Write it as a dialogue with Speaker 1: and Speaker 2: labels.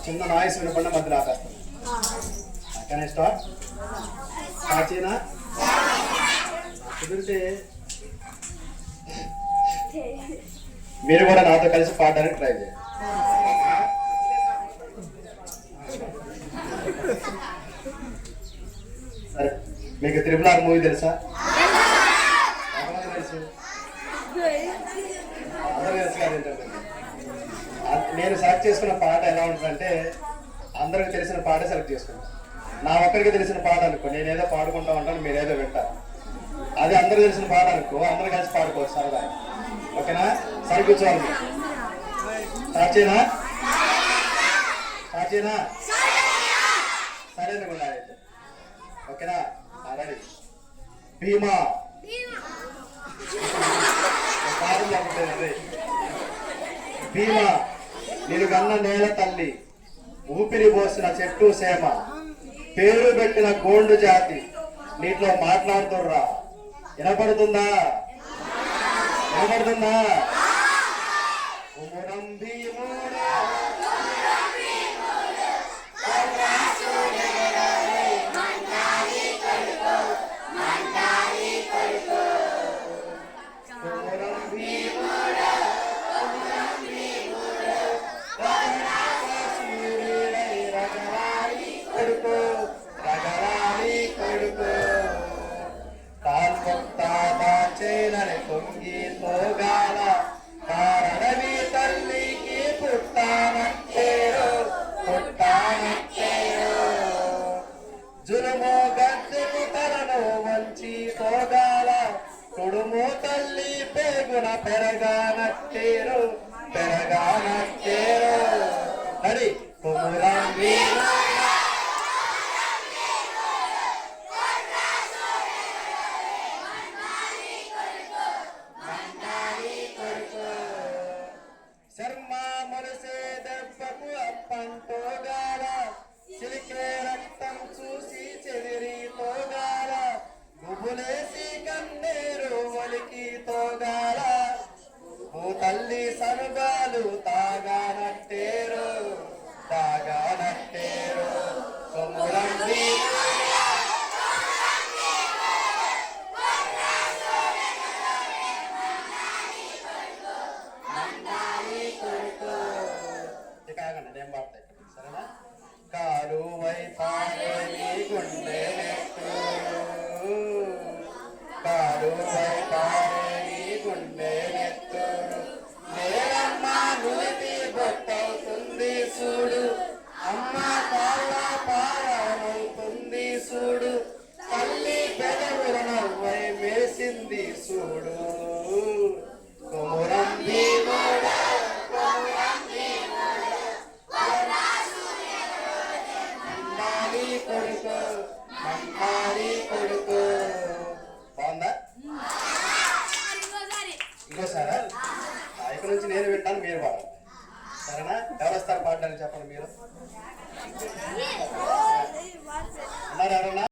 Speaker 1: చిన్న నాయస్ వినపడిన మధ్యలో ఆపేస్తాను. Can I start? కాచీనా కుదిరితే మీరు కూడా నాతో కలిసి పాడడానికి ట్రై చేయండి. సరే, మీకు త్రిపుల్ ఆర్ మూవీ తెలుసా? తెలుసు, అందరూ తెలుసు కాదు. నేను సెలెక్ట్ చేసుకున్న పాట ఎలా ఉంటుందంటే అందరికి తెలిసిన పాట సెలెక్ట్ చేసుకుంటాను. నా ఒక్కరికి తెలిసిన పాట అనుకో, నేనేదో పాడుకుంటా ఉంటాను, మీరేదో వింటారు. అది అందరికి తెలిసిన పాట అనుకో, అందరు కలిసి పాడుకోవచ్చు సరదా. ఓకేనా? సరే కూర్చోవాలి. స్టార్ట్ చేయనా? సరే అనుకున్నా అయితే. ఓకేనా? రెడీ. భీమా భీమా నేను కన్న నేల తల్లి, ఊపిరి పోసిన చెట్టు సేమ, పేరు పెట్టిన గోండు జాతి, నీటిలో మాట్లాడుతుర్రా. వినపడుతుందా? ఉమురం భీముడా పొంగి తోగాల కారణవి తల్లికి పుట్టానట్టేరో జులుమో గద్దెకు తలను వంచి తోగాల తొడుము తల్లి పేగున పెరగానట్టేరో నడి కొమురాంగి శర్మా మనసే దెబ్బకు అప్పంతోగాల, చిలికే రక్తం చూసి చెదిరి తోగాల, గుబులేసి కన్నేరు ఒలికి తోగాల, ఓ తల్లి సనుగాలు తాగానట్టేరు కొమురంగి నేను పాడతాయి. సరేనా? కాలు వైపారే నీ గుండె నెత్తూరు, నేరమ్మ నులిపి బొట్టవుతుంది చూడు, అమ్మ కాళ్ళ పారమవుతుంది చూడు, తల్లి పెదవుల నవ్వై వేసింది చూడు. కొమురం భీముడా కొడుకు. బాగుందా? ఇంకోసారా? ఇక్కడ నుంచి నేను వింటాను, మీరు పాడాలి. సరేనా? ఎవరు వస్తారు పాడడానికి చెప్పండి. మీరు ఉన్నారా?